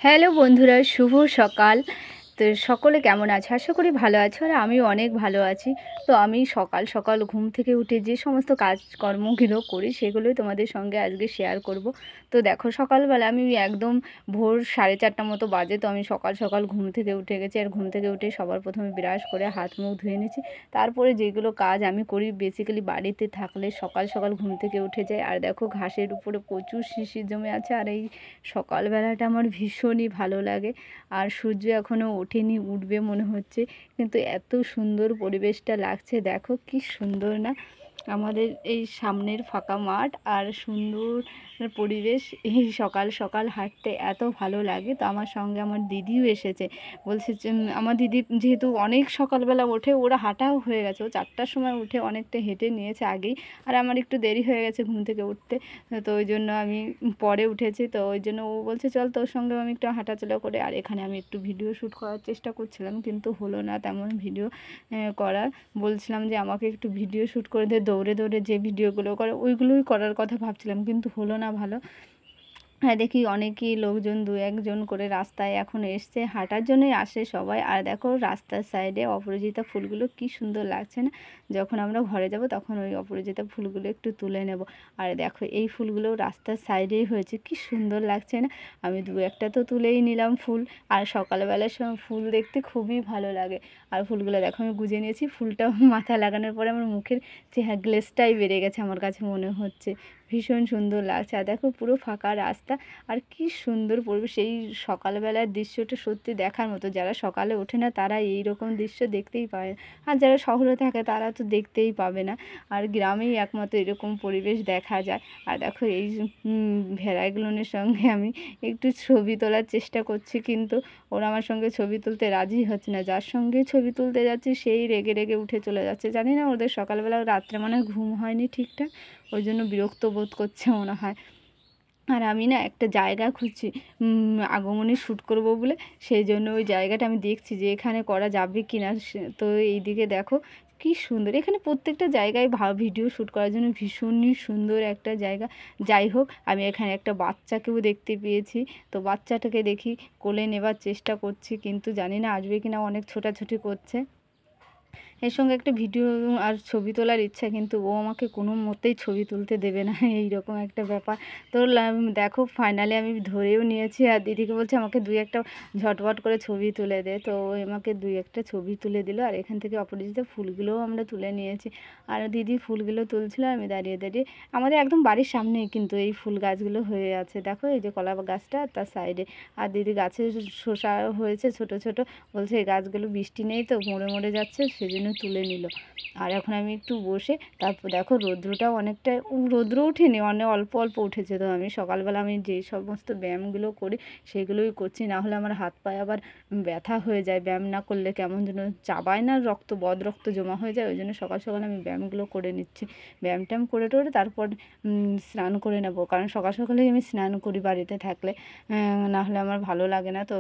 Hello বন্ধুরা, শুভ সকাল। তো সকলে কেমন আছো? আশা করি ভালো আছো, আর আমি অনেক ভালো আছি। তো আমি সকাল সকাল ঘুম থেকে উঠে যে সমস্ত কাজকর্মগুলো করি সেগুলোই তোমাদের সঙ্গে আজকে শেয়ার করব। তো দেখো, সকালবেলা আমি একদম ভোর 4:30 মতো বাজে, তো আমি সকাল সকাল ঘুম থেকে উঠে গেছি। আর ঘুম থেকে উঠে সবার প্রথমে ব্রাশ করে হাত মুখ ধুয়ে নিয়েছি। তারপরে যেগুলো কাজ আমি করি, বেসিক্যালি বাড়িতে থাকলে সকাল সকাল ঘুম থেকে উঠে যাই। আর দেখো, ঘাসের উপরে প্রচুর শিশির জমে আছে, আর এই সকালবেলাটা আমার ভীষণই ভালো লাগে। আর সূর্য এখনও ওঠেনি, উঠবে মনে হচ্ছে, কিন্তু এত সুন্দর পরিবেশটা লাগছে। দেখো কি সুন্দর না আমাদের এই সামনের ফাঁকা মাঠ আর সুন্দর পরিবেশ। এই সকাল সকাল হাঁটতে এত ভালো লাগে। তো আমার সঙ্গে আমার দিদিও এসেছে। বলছে যে আমার দিদি যেহেতু অনেক সকালবেলা ওঠে, ওরা হাঁটাও হয়ে গেছে, ও 4টার সময় উঠে অনেকটা হেঁটে নিয়েছে আগেই। আর আমার একটু দেরি হয়ে গেছে ঘুম থেকে উঠতে, তো ওই জন্য আমি পরে উঠেছি। তো ওই জন্য ও বলছে চল তোর সঙ্গে আমি একটু হাঁটাচলা করে। আর এখানে আমি একটু ভিডিও শ্যুট করার চেষ্টা করছিলাম, কিন্তু হলো না তেমন ভিডিও করার। বলছিলাম যে আমাকে একটু ভিডিও শ্যুট করে দে, দৌড়ে দৌড়ে যে ভিডিওগুলো করে ওইগুলোই করার কথা ভাবছিলাম, কিন্তু হলো না ভালো। হ্যাঁ, দেখি অনেকেই লোকজন 2-1 জন করে রাস্তায় এখন এসছে, হাঁটার জন্যই আসে সবাই। আর দেখো, রাস্তার সাইডে অপরাজিতা ফুলগুলো কি সুন্দর লাগছে না? যখন আমরা ঘরে যাব তখন ওই অপরাজিতা ফুলগুলো একটু তুলে নেব। আর দেখো, এই ফুলগুলো রাস্তার সাইডেই হয়েছে, কি সুন্দর লাগছে না? আমি 2-1টা তো তুলেই নিলাম ফুল। আর সকালবেলার সময় ফুল দেখতে খুবই ভালো লাগে। আর ফুলগুলো দেখো আমি গুজে নিয়েছি। ফুলটা মাথায় লাগানোর পরে আমার মুখের গ্লেজটাই বেড়ে গেছে আমার কাছে মনে হচ্ছে। ভীষণ সুন্দর লাগছে। আর দেখো, পুরো ফাঁকা রাস্তা, আর কি সুন্দর পরিবেশ। এই সকালবেলার দৃশ্যটা সত্যি দেখার মতো। যারা সকালে ওঠে না তারা এই রকম দৃশ্য দেখতেই পায় না, আর যারা শহরে থাকে তারা তো দেখতেই পাবে না। আর গ্রামেই একমাত্র এরকম পরিবেশ দেখা যায়। আর দেখো, এই ভেড়াগুলোর সঙ্গে আমি একটু ছবি তোলার চেষ্টা করছি, কিন্তু ওরা আমার সঙ্গে ছবি তুলতে রাজি হচ্ছে না। যার সঙ্গে ছবি তুলতে যাচ্ছি সেই রেগে রেগে উঠে চলে যাচ্ছে। জানি না, ওদের সকালবেলা রাত্রে মনে হয় ঘুম হয়নি ঠিকঠাক, ওই জন্য বিরক্ত বোধ করছে মনে হয়। আর আমি না একটা জায়গা খুঁজছি আগমনী শ্যুট করব বলে। সেই জন্য ওই জায়গাটা আমি দেখছি যে এখানে করা যাবে কি না। তো এইদিকে দেখো কি সুন্দর, এখানে প্রত্যেকটা জায়গায় ভিডিও শ্যুট করার জন্য ভীষণই সুন্দর একটা জায়গা। যাই হোক, আমি এখানে একটা বাচ্চাকেও দেখতে পেয়েছি। তো বাচ্চাটাকে দেখি কোলে নেবার চেষ্টা করছি, কিন্তু জানি না আসবে কি না, অনেক ছোটাছুটি করছে। এর সঙ্গে একটা ভিডিও আর ছবি তোলার ইচ্ছা, কিন্তু ও আমাকে কোনো মতেই ছবি তুলতে দেবে না, এই রকম একটা ব্যাপার। তো দেখো, ফাইনালি আমি ধরেও নিয়েছি। আর দিদিকে বলছি আমাকে 2-1টা ঝটপট করে ছবি তুলে দে। তো ও আমাকে 2-1টা ছবি তুলে দিল। আর এখান থেকে অপরাজিতা ফুলগুলোও আমরা তুলে নিয়েছি। আর দিদি ফুলগুলো তুলছিল, আমি দাঁড়িয়ে দাঁড়িয়ে। আমাদের একদম বাড়ির সামনেই কিন্তু এই ফুল গাছগুলো হয়ে আছে। দেখো, এই যে কলা গাছটা তার সাইডে। আর দিদি গাছে শসা হয়েছে ছোট ছোট, বলছে এই গাছগুলো বৃষ্টি নেই তো মরে মরে যাচ্ছে, সেজন্য তুলে নিল। আর এখন আমি একটু বসে, তারপর দেখো রৌদ্রটাও অনেকটা, রৌদ্র ওঠেনি, অনেক অল্প অল্প উঠেছে। তো আমি সকালবেলা আমি যে সমস্ত ব্যায়ামগুলো করি সেগুলোই করছি, না হলে আমার হাত পায়ে আবার ব্যথা হয়ে যায়। ব্যায়াম না করলে কেমন যেন চাবায় না, বদ রক্ত জমা হয়ে যায়। ওই জন্য সকাল সকাল আমি ব্যায়ামগুলো করে নিচ্ছি। ব্যায়াম ট্যায়াম করে টোরে তারপর স্নান করে নেব, কারণ সকাল সকালেই আমি স্নান করি বাড়িতে থাকলে, না হলে আমার ভালো লাগে না। তো